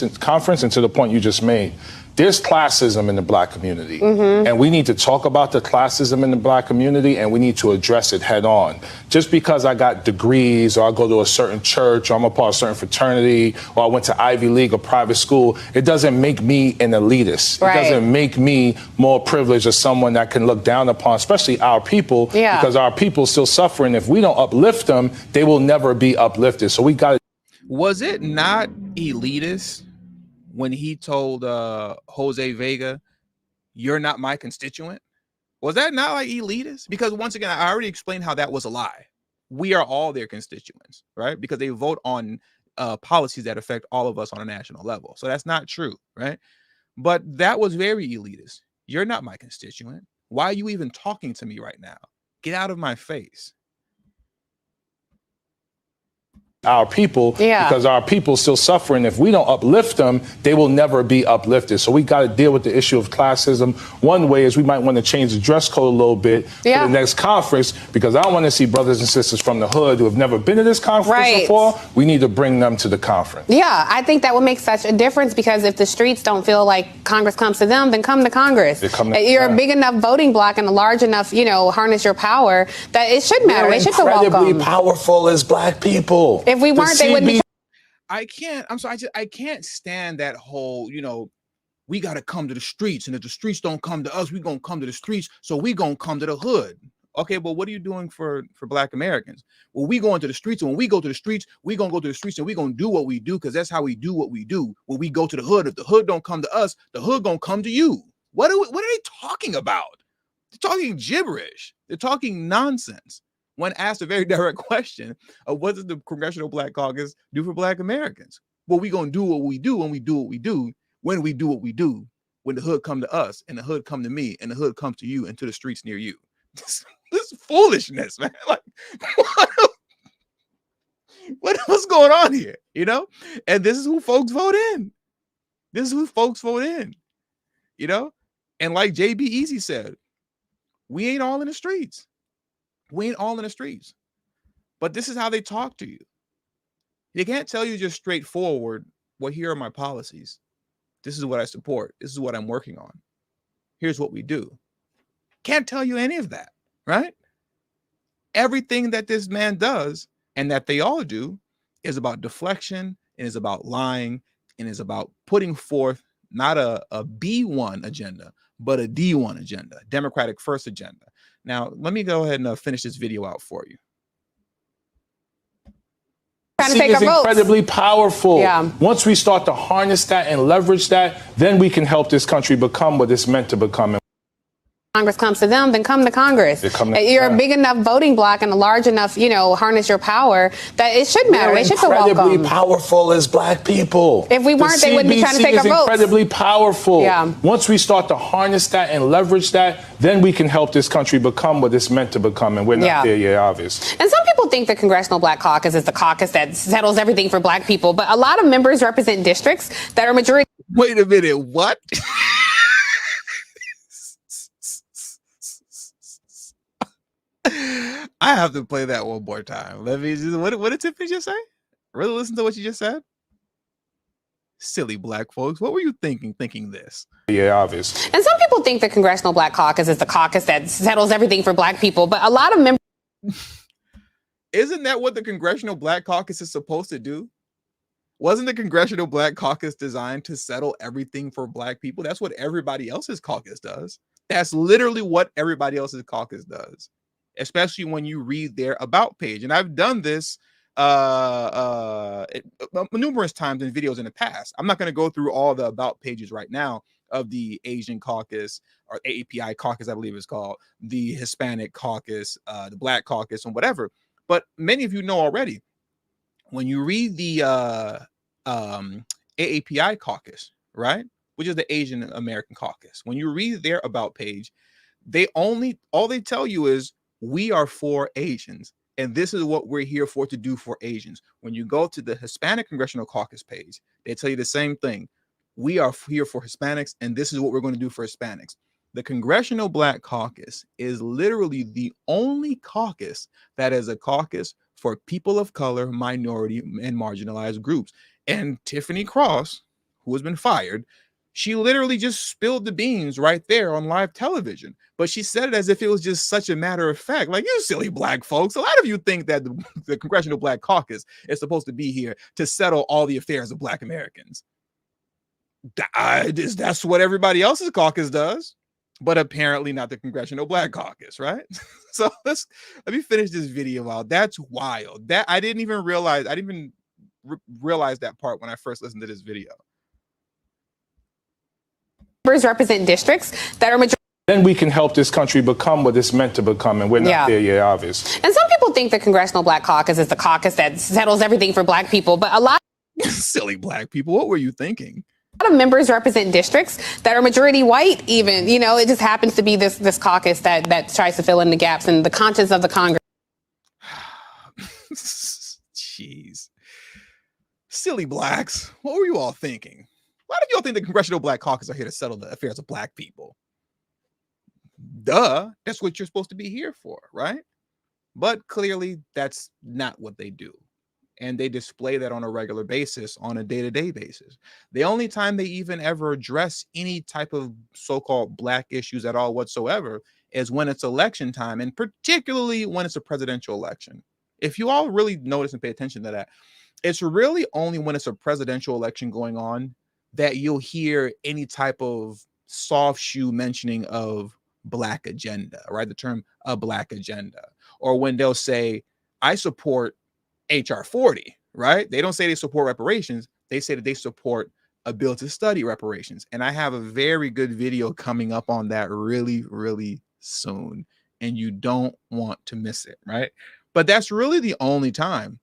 and to the point you just made. There's classism in the black community, and we need to talk about the classism in the black community, and we need to address it head on. Just because I got degrees or I go to a certain church or I'm a part of a certain fraternity or I went to Ivy League or private school, it doesn't make me an elitist. Right. It doesn't make me more privileged or someone that can look down upon, especially our people, because our people still suffering. If we don't uplift them, they will never be uplifted. So we got to... Was it not elitist when he told Jose Vega, "You're not my constituent"? Was that not like elitist? Because once again, I already explained how that was a lie. We are all their constituents, right? Because they vote on policies that affect all of us on a national level. So that's not true, right? But that was very elitist. You're not my constituent. Why are you even talking to me right now? Get out of my face. Our people, because our people still suffering. If we don't uplift them, they will never be uplifted. So we got to deal with the issue of classism. One way is we might want to change the dress code a little bit for the next conference, because I don't want to see brothers and sisters from the hood who have never been to this conference before. We need to bring them to the conference. Yeah, I think that would make such a difference, because if the streets don't feel like Congress comes to them, then come to Congress. You're a big enough voting block and a large enough, harness your power, that it should matter. They should feel welcome. We're incredibly powerful as black people. If we weren't, they wouldn't be. I can't stand that whole, we got to come to the streets. And if the streets don't come to us, we're going to come to the streets. So we're going to come to the hood. Okay, but what are you doing for black Americans? Well, we go into the streets, and when we go to the streets, we're going to go to the streets and we're going to do what we do, because that's how we do what we do. When we go to the hood, if the hood don't come to us, the hood going to come to you. What are they talking about? They're talking gibberish. They're talking nonsense. When asked a very direct question of what does the Congressional Black Caucus do for black Americans? Well, we're going to do what we do when we do what we do, when we do what we do, when the hood come to us and the hood come to me and the hood comes to you and to the streets near you. This is foolishness, man. Like, what's going on here? And this is who folks vote in. This is who folks vote in, And like JB Easy said, we ain't all in the streets. We ain't all in the streets, but this is how they talk to you. They can't tell you just straightforward, well, here are my policies. This is what I support. This is what I'm working on. Here's what we do. Can't tell you any of that, right? Everything that this man does and that they all do is about deflection, and is about lying, and is about putting forth not a B1 agenda, but a D1 agenda, Democratic First agenda. Now, let me go ahead and finish this video out for you. Is incredibly powerful. Once we start to harness that and leverage that, then we can help this country become what it's meant to become. Congress comes to them, then come to Congress. You're a big enough voting block and a large enough, harness your power, that it should matter. They should feel welcome. We're incredibly powerful as black people. If we weren't, they wouldn't be trying to take our votes. Incredibly powerful. Once we start to harness that and leverage that, then we can help this country become what it's meant to become. And we're not there yet, obviously. And some people think the Congressional Black Caucus is the caucus that settles everything for black people. But a lot of members represent districts that are majority. Wait a minute. What? I have to play that one more time. Let me just, what did Tiffany just say? Really listen to what you just said? Silly black folks. What were you thinking this? Yeah, obvious. And some people think the Congressional Black Caucus is the caucus that settles everything for black people, but a lot of members. Isn't that what the Congressional Black Caucus is supposed to do? Wasn't the Congressional Black Caucus designed to settle everything for black people? That's what everybody else's caucus does. That's literally what everybody else's caucus does, especially when you read their about page. And I've done this numerous times in videos in the past. I'm not going to go through all the about pages right now of the Asian caucus, or AAPI caucus, I believe it's called, the Hispanic caucus, the Black caucus, and whatever. But many of you know already, when you read the AAPI caucus, right, which is the Asian American caucus, when you read their about page, all they tell you is, we are for Asians, and this is what we're here for, to do for Asians. When you go to the Hispanic Congressional Caucus page, they tell you the same thing. We are here for Hispanics, and this is what we're going to do for Hispanics. The Congressional Black Caucus is literally the only caucus that is a caucus for people of color, minority, and marginalized groups. And Tiffany Cross, who has been fired, she literally just spilled the beans right there on live television. But she said it as if it was just such a matter of fact. Like, you silly black folks. A lot of you think that the Congressional Black Caucus is supposed to be here to settle all the affairs of black Americans. That's what everybody else's caucus does, but apparently not the Congressional Black Caucus, right? So let me finish this video out. That's wild. That I didn't even realize that part when I first listened to this video. Members represent districts that are majority. Then we can help this country become what it's meant to become, and we're not there yet, obvious. And some people think the Congressional Black Caucus is the caucus that settles everything for black people, but a lot silly black people, what were you thinking? A lot of members represent districts that are majority white even. You know, it just happens to be this caucus that tries to fill in the gaps in the conscience of the Congress. Jeez. Silly blacks. What were you all thinking? Why do y'all think the Congressional Black Caucus are here to settle the affairs of black people? Duh. That's what you're supposed to be here for, right? But clearly that's not what they do. And they display that on a regular basis, on a day-to-day basis. The only time they even ever address any type of so-called black issues at all whatsoever is when it's election time, and particularly when it's a presidential election. If you all really notice and pay attention to that, it's really only when it's a presidential election going on that you'll hear any type of soft shoe mentioning of black agenda, right? The term a black agenda. Or when they'll say, I support HR 40, right? They don't say they support reparations. They say that they support a bill to study reparations. And I have a very good video coming up on that really, really soon. And you don't want to miss it, right? But that's really the only time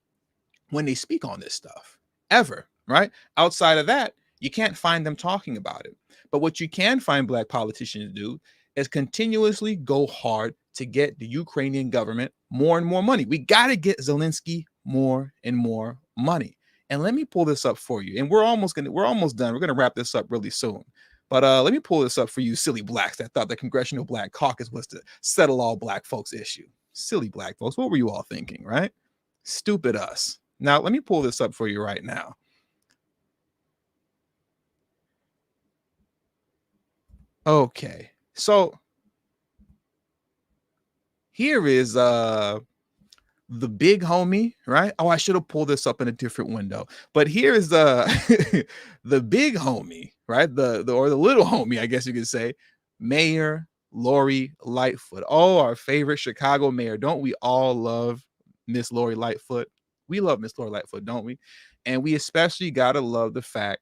when they speak on this stuff ever, right? Outside of that, you can't find them talking about it. But what you can find black politicians do is continuously go hard to get the Ukrainian government more and more money. We got to get Zelenskyy more and more money. And let me pull this up for you. And we're almost done. We're going to wrap this up really soon. But let me pull this up for you silly blacks that thought the Congressional Black Caucus was to settle all black folks' issue. Silly black folks. What were you all thinking, right? Stupid us. Now, let me pull this up for you right now. Okay. So here is the big homie, right? Oh, I should have pulled this up in a different window. But here is the the big homie, right? Or the little homie, I guess you could say, Mayor Lori Lightfoot. Oh, our favorite Chicago mayor. Don't we all love Miss Lori Lightfoot? We love Miss Lori Lightfoot, don't we? And we especially gotta love the fact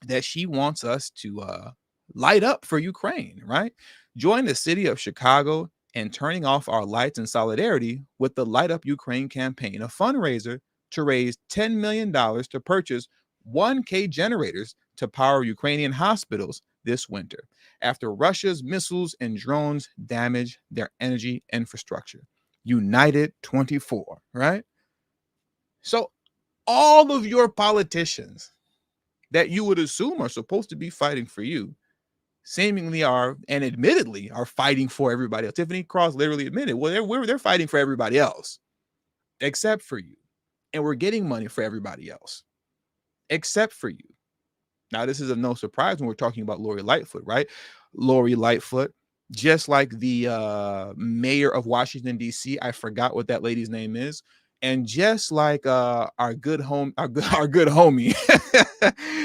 that she wants us to light up for Ukraine, right? Join the city of Chicago and turning off our lights in solidarity with the Light Up Ukraine campaign, a fundraiser to raise $10 million to purchase 1K generators to power Ukrainian hospitals this winter after Russia's missiles and drones damage their energy infrastructure. United 24, right? So all of your politicians that you would assume are supposed to be fighting for you seemingly are, and admittedly are fighting for everybody else. Tiffany Cross literally admitted, well, they're fighting for everybody else except for you. And we're getting money for everybody else except for you. Now, this is of no surprise when we're talking about Lori Lightfoot, right? Lori Lightfoot, just like the mayor of Washington, D.C., I forgot what that lady's name is. And just like our good homie,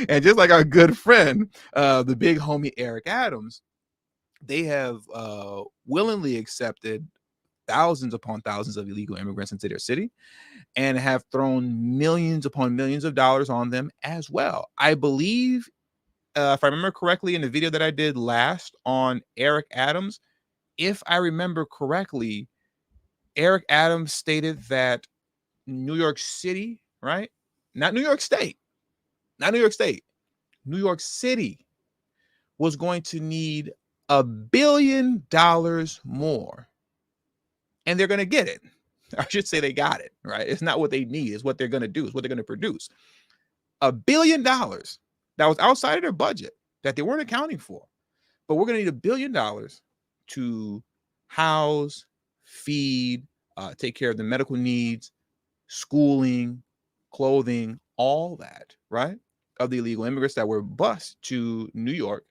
and just like our good friend, the big homie Eric Adams, they have willingly accepted thousands upon thousands of illegal immigrants into their city and have thrown millions upon millions of dollars on them as well. I believe, if I remember correctly, in the video that I did last on Eric Adams, if I remember correctly, Eric Adams stated that New York City, right? Not New York State, not New York State, New York City was going to need $1 billion more. And they're going to get it. I should say they got it, right? It's not what they need. It's what they're going to do. It's what they're going to produce. $1 billion that was outside of their budget that they weren't accounting for. But we're going to need $1 billion to house, feed, take care of the medical needs, schooling, clothing, all that, right? Of the illegal immigrants that were bused to New York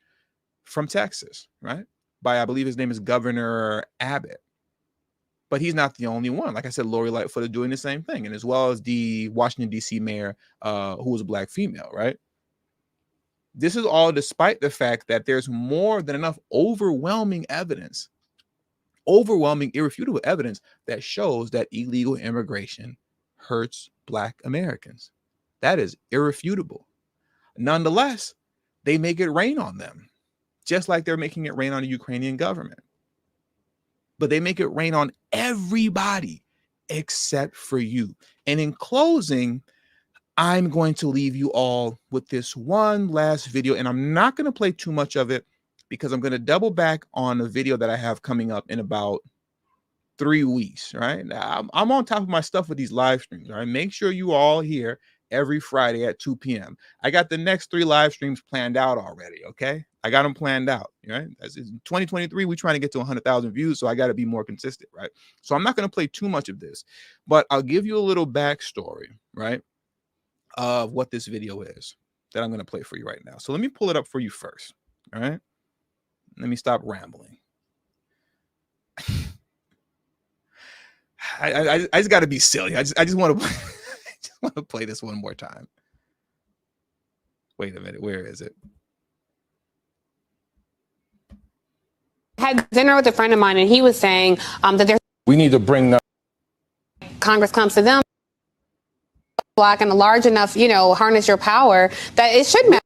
from Texas, right? By, I believe his name is Governor Abbott. But he's not the only one. Like I said, Lori Lightfoot is doing the same thing, and as well as the Washington, D.C. mayor, who was a black female, right? This is all despite the fact that there's more than enough overwhelming evidence, overwhelming, irrefutable evidence that shows that illegal immigration hurts Black Americans. That is irrefutable. Nonetheless, they make it rain on them, just like they're making it rain on the Ukrainian government. But they make it rain on everybody except for you. And in closing, I'm going to leave you all with this one last video, and I'm not going to play too much of it because I'm going to double back on a video that I have coming up in about 3 weeks, right? I'm on top of my stuff with these live streams, all right? Make sure you all here every Friday at 2 p.m. I got the next 3 live streams planned out already, okay? I got them planned out, right? As in 2023, we're trying to get to 100,000 views, so I got to be more consistent, right? So I'm not going to play too much of this, but I'll give you a little backstory, right, of what this video is that I'm going to play for you right now. So let me pull it up for you first, all right? Let me stop rambling. I just got to be silly. I just want to just want to play this one more time. Wait a minute, where is it? Had dinner with a friend of mine, and he was saying that we need to bring the Congress comes to them Black and a large enough, harness your power that it should matter.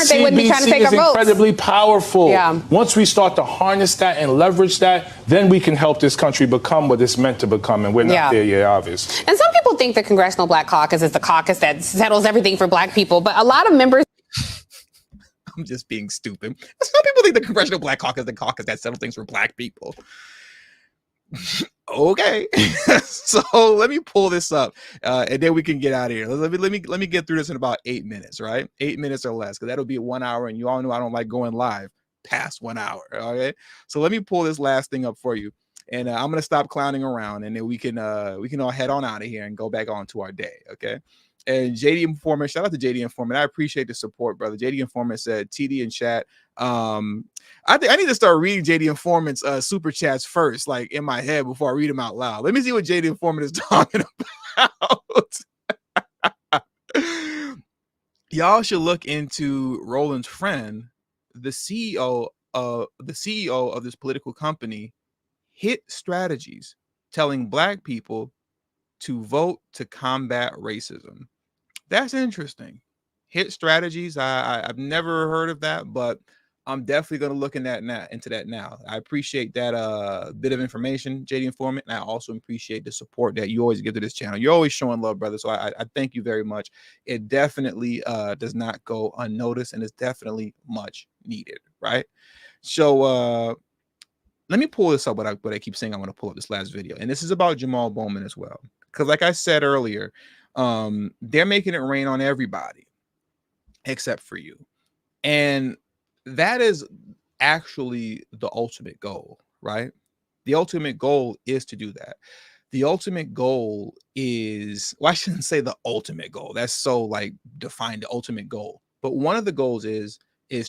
They wouldn't be trying to take CBC our is votes. incredibly powerful. Yeah. Once we start to harness that and leverage that, then we can help this country become what it's meant to become, and we're not there yet, obviously. And some people think the Congressional Black Caucus is the caucus that settles everything for Black people, but a lot of members. I'm just being stupid. Some people think the Congressional Black Caucus is the caucus that settles things for Black people. Okay. So let me pull this up and then we can get out of here. Let me get through this in about 8 minutes, right? 8 minutes or less, because that'll be 1 hour, and you all know I don't like going live past 1 hour. Okay. So let me pull this last thing up for you, and I'm gonna stop clowning around, and then we can all head on out of here and go back on to our day. Okay. And JD Informant, shout out to JD Informant. I appreciate the support, brother. JD Informant said, TD in chat. I think I need to start reading JD Informant's super chats first, like in my head, before I read them out loud. Let me see what JD Informant is talking about. Y'all should look into Roland's friend, the CEO of this political company, Hit Strategies, telling Black people to vote to combat racism. That's interesting. Hit Strategies. I've never heard of that, but I'm definitely going to look into that now. I appreciate that bit of information, JD Informant, and I also appreciate the support that you always give to this channel. You're always showing love, brother, so I thank you very much. It definitely does not go unnoticed, and it's definitely much needed, right? So let me pull this up, what I keep saying I want to pull up this last video, and this is about Jamaal Bowman as well, because like I said earlier, they're making it rain on everybody except for you. And that is actually the ultimate goal, right? The ultimate goal is to do that. The ultimate goal is, well, I shouldn't say the ultimate goal. That's so like defined, the ultimate goal. But one of the goals is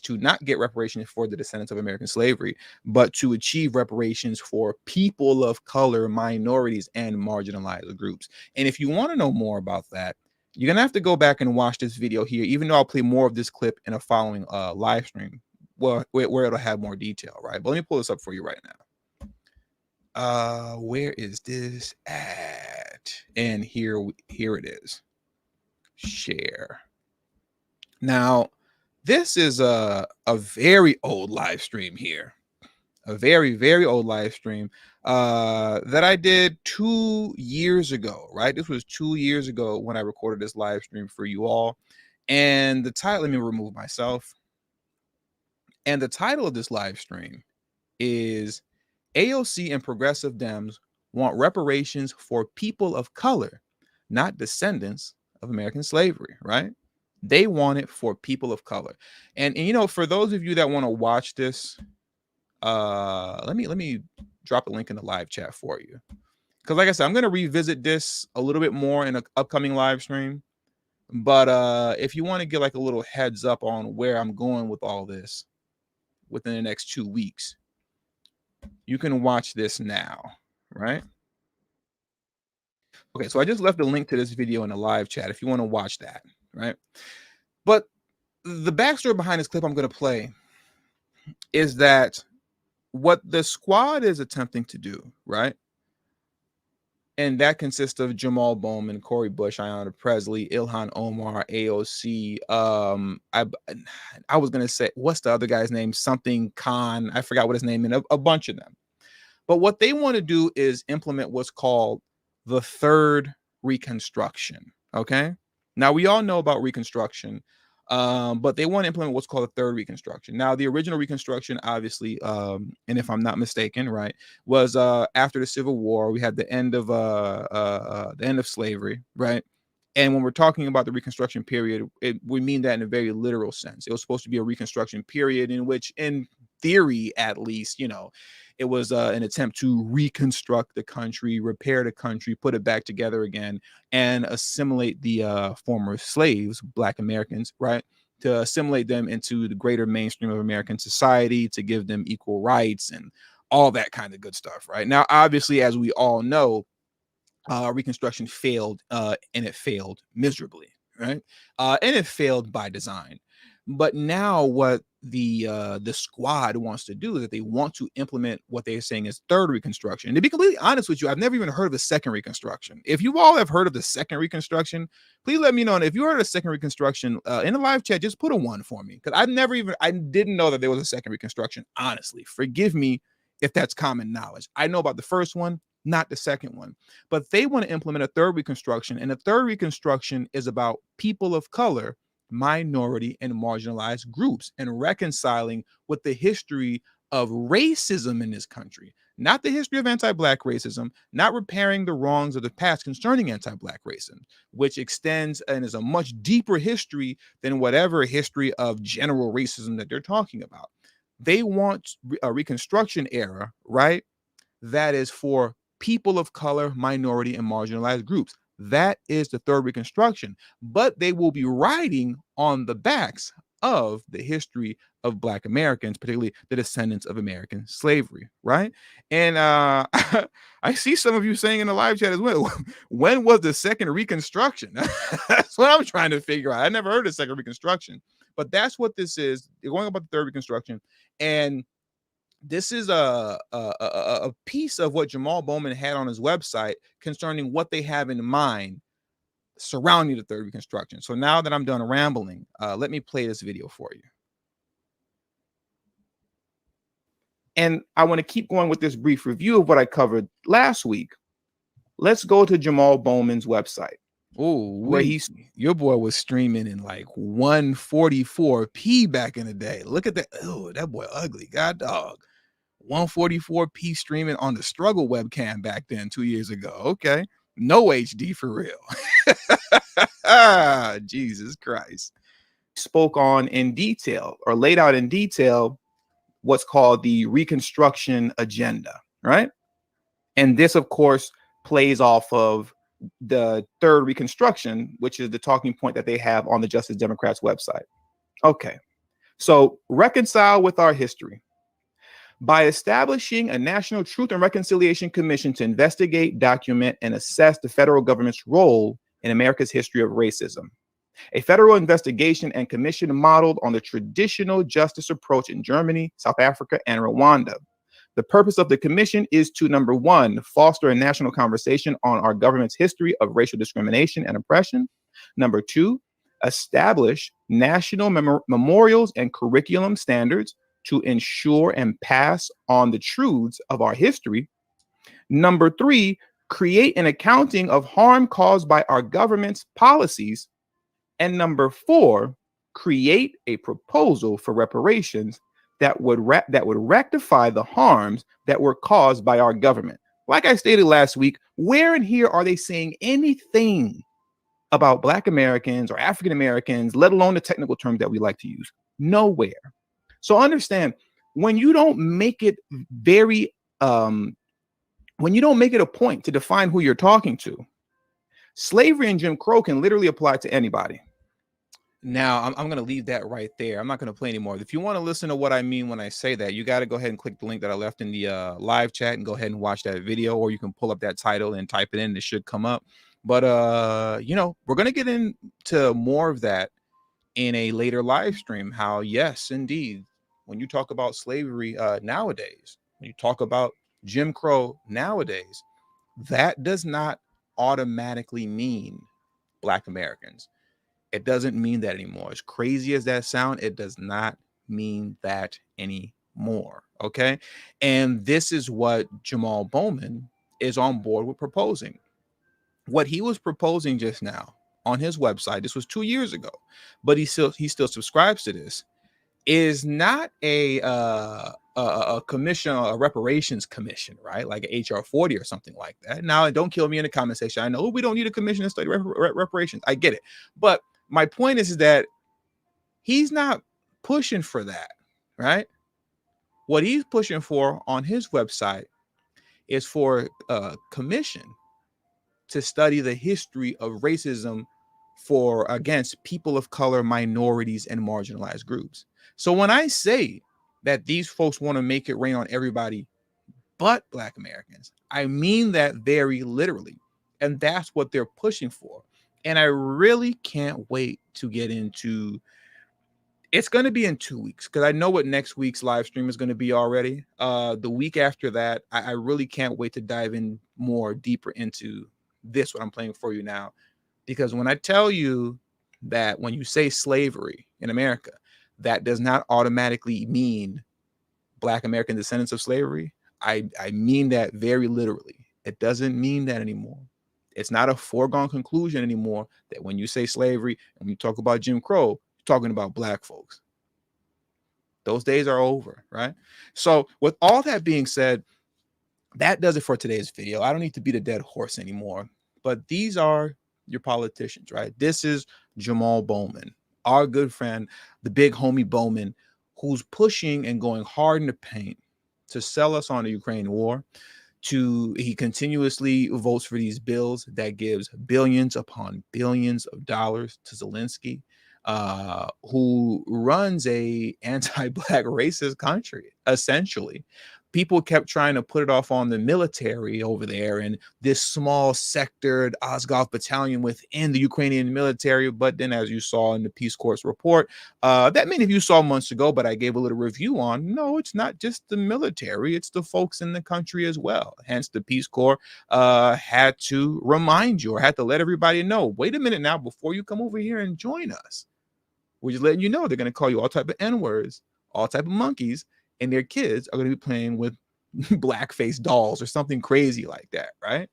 to not get reparations for the descendants of American slavery, but to achieve reparations for people of color, minorities, and marginalized groups. And if you want to know more about that, you're going to have to go back and watch this video here, even though I'll play more of this clip in a following live stream, where it'll have more detail, right? But let me pull this up for you right now. Where is this at? And here it is. Share. Now, this is a very old live stream here. A very, very old live stream that I did 2 years ago, right? This was 2 years ago when I recorded this live stream for you all. And the title, let me remove myself. And the title of this live stream is AOC and Progressive Dems Want Reparations for People of Color, Not Descendants of American Slavery, right? They want it for people of color. And you know, for those of you that want to watch this, let me drop a link in the live chat for you. Because like I said, I'm going to revisit this a little bit more in an upcoming live stream. But if you want to get like a little heads up on where I'm going with all this within the next 2 weeks, you can watch this now, right? Okay, so I just left a link to this video in the live chat if you want to watch that, right? But the backstory behind this clip I'm going to play is that what the squad is attempting to do, right? And that consists of Jamaal, Bowman, Corey Bush, Ayanna Presley, Ilhan Omar, AOC. I was going to say, what's the other guy's name? Something Khan. I forgot what his name is. A bunch of them. But what they want to do is implement what's called the third Reconstruction. Okay. Now, we all know about Reconstruction, but they want to implement what's called the third Reconstruction. Now, the original Reconstruction, obviously, and if I'm not mistaken, right, was after the Civil War. We had the end of slavery, right? And when we're talking about the Reconstruction period, we mean that in a very literal sense. It was supposed to be a Reconstruction period in which, in theory, at least, you know, it was an attempt to reconstruct the country, repair the country, put it back together again, and assimilate the former slaves, Black Americans, right? To assimilate them into the greater mainstream of American society, to give them equal rights and all that kind of good stuff, right? Now, obviously, as we all know, Reconstruction failed, and it failed miserably, right? And it failed by design. But now what the squad wants to do is that they want to implement what they're saying is third Reconstruction. And to be completely honest with you, I've never even heard of the second Reconstruction. If you all have heard of the second Reconstruction, please let me know. And if you heard of the second Reconstruction in the live chat, just put a 1 for me, because I didn't know that there was a second Reconstruction. Honestly, forgive me if that's common knowledge. I know about the first one, not the second one. But they want to implement a third Reconstruction, and the third Reconstruction is about people of color, minority, and marginalized groups, and reconciling with the history of racism in this country, not the history of anti-Black racism, not repairing the wrongs of the past concerning anti-Black racism, which extends and is a much deeper history than whatever history of general racism that they're talking about. They want a Reconstruction era, right, that is for people of color, minority, and marginalized groups. That is the third Reconstruction, but they will be riding on the backs of the history of Black Americans, particularly the descendants of American slavery, right? And I see some of you saying in the live chat as well, when was the second Reconstruction? That's what I'm trying to figure out. I never heard of second Reconstruction, but that's what this is. They're going about the third Reconstruction, and this is a piece of what Jamaal Bowman had on his website concerning what they have in mind surrounding the third Reconstruction. So now that I'm done rambling, let me play this video for you. And I want to keep going with this brief review of what I covered last week. Let's go to Jamaal Bowman's website. Oh, where your boy was streaming in like 144p back in the day. Look at that. Oh, that boy ugly. God dog. 144p streaming on the struggle webcam back then 2 years ago. Okay. No HD for real. Jesus Christ. Spoke on in detail, or laid out in detail, what's called the Reconstruction Agenda, right? And this, of course, plays off of the third Reconstruction, which is the talking point that they have on the Justice Democrats website. Okay, so reconcile with our history. By establishing a National Truth and Reconciliation Commission to investigate, document, and assess the federal government's role in America's history of racism. A federal investigation and commission modeled on the traditional justice approach in Germany, South Africa, and Rwanda. The purpose of the commission is to, number one, foster a national conversation on our government's history of racial discrimination and oppression. Number two, establish national memorials and curriculum standards to ensure and pass on the truths of our history. Number three, create an accounting of harm caused by our government's policies. And number four, create a proposal for reparations that would rectify the harms that were caused by our government. Like I stated last week, where in here are they saying anything about Black Americans or African Americans, let alone the technical terms that we like to use? Nowhere. So understand, when you don't make it when you don't make it a point to define who you're talking to, slavery and Jim Crow can literally apply to anybody. Now, I'm going to leave that right there. I'm not going to play anymore. If you want to listen to what I mean when I say that, you got to go ahead and click the link that I left in the live chat and go ahead and watch that video, or you can pull up that title and type it in. It should come up. But, you know, we're going to get into more of that in a later live stream. How, yes, indeed, when you talk about slavery nowadays, when you talk about Jim Crow nowadays, that does not automatically mean Black Americans. It doesn't mean that anymore. As crazy as that sounds, it does not mean that anymore. Okay. And this is what Jamaal Bowman is on board with proposing. What he was proposing just now on his website, this was 2 years ago, but he still subscribes to this, is not a commission, a reparations commission, right? Like an HR 40 or something like that. Now, don't kill me in the comment section. I know we don't need a commission to study reparations. I get it. But my point is that he's not pushing for that, right? What he's pushing for on his website is for a commission to study the history of racism against people of color, minorities, and marginalized groups. So when I say that these folks want to make it rain on everybody but Black Americans, I mean that very literally. And that's what they're pushing for. And I really can't wait to get into, it's going to be in 2 weeks, because I know what next week's live stream is going to be already. The week after that, I really can't wait to dive in more deeper into this, what I'm playing for you now. Because when I tell you that when you say slavery in America, that does not automatically mean Black American descendants of slavery. I mean that very literally. It doesn't mean that anymore. It's not a foregone conclusion anymore that when you say slavery and you talk about Jim Crow, you're talking about Black folks. Those days are over, right? So with all that being said, that does it for today's video. I don't need to beat a dead horse anymore, but these are your politicians, right? This is Jamaal Bowman, our good friend, the big homie Bowman, who's pushing and going hard in the paint to sell us on the Ukraine war. He continuously votes for these bills that gives billions upon billions of dollars to Zelenskyy, who runs a anti-Black racist country, essentially. People kept trying to put it off on the military over there and this small sectored Azov battalion within the Ukrainian military. But then, as you saw in the Peace Corps report, that many of you saw months ago, but I gave a little review on, no, it's not just the military, it's the folks in the country as well. Hence, the Peace Corps had to remind you, or had to let everybody know, wait a minute now, before you come over here and join us, we're just letting you know they're going to call you all type of N-words, all type of monkeys, and their kids are going to be playing with blackface dolls or something crazy like that, right?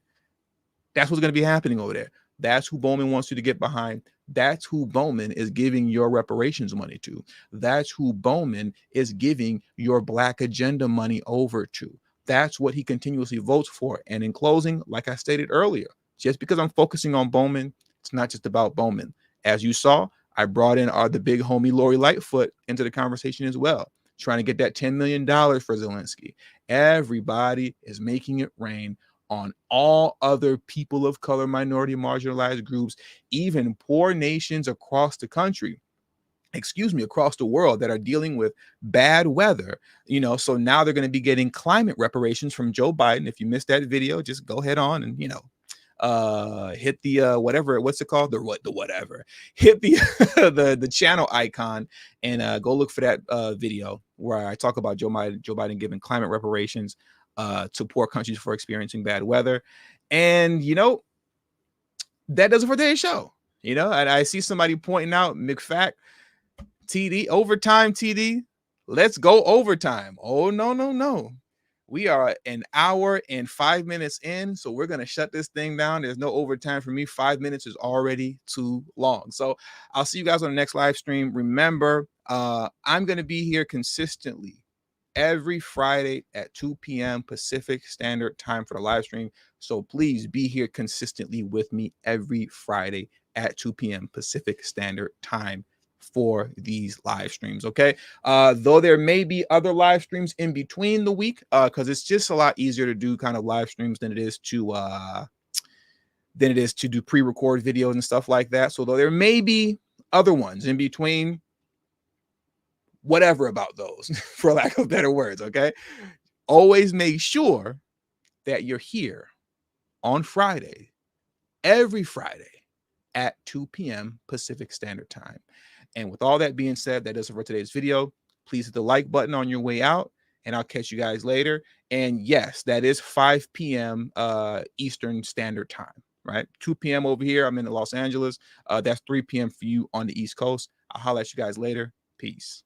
That's what's going to be happening over there. That's who Bowman wants you to get behind. That's who Bowman is giving your reparations money to. That's who Bowman is giving your Black agenda money over to. That's what he continuously votes for. And in closing, like I stated earlier, just because I'm focusing on Bowman, it's not just about Bowman. As you saw, I brought in the big homie Lori Lightfoot into the conversation as well, trying to get that $10 million for Zelenskyy. Everybody is making it rain on all other people of color, minority, marginalized groups, even poor nations across the country across the world that are dealing with bad weather, so now they're going to be getting climate reparations from Joe Biden. If you missed that video, just go head on and, hit the whatever, what's it called? The whatever. Hit the the channel icon and go look for that video where I talk about Joe Biden giving climate reparations to poor countries for experiencing bad weather. And that does it for today's show. And I see somebody pointing out McFack, TD, overtime, TD. Let's go overtime. Oh, no. We are an hour and 5 minutes in, so we're going to shut this thing down. There's no overtime for me. 5 minutes is already too long. So I'll see you guys on the next live stream. Remember, I'm going to be here consistently every Friday at 2 p.m. Pacific Standard Time for the live stream. So please be here consistently with me every Friday at 2 p.m. Pacific Standard Time for these live streams. Okay. Though there may be other live streams in between the week, because it's just a lot easier to do kind of live streams than it is to do pre-record videos and stuff like that. So though there may be other ones in between, whatever about those, for lack of better words. Okay. Always make sure that you're here on Friday, every Friday at 2 p.m. Pacific Standard Time. And with all that being said, that does it for today's video. Please hit the like button on your way out, and I'll catch you guys later. And yes, that is 5 p.m. Eastern Standard Time, right? 2 p.m. over here. I'm in Los Angeles. That's 3 p.m. for you on the East Coast. I'll holler at you guys later. Peace.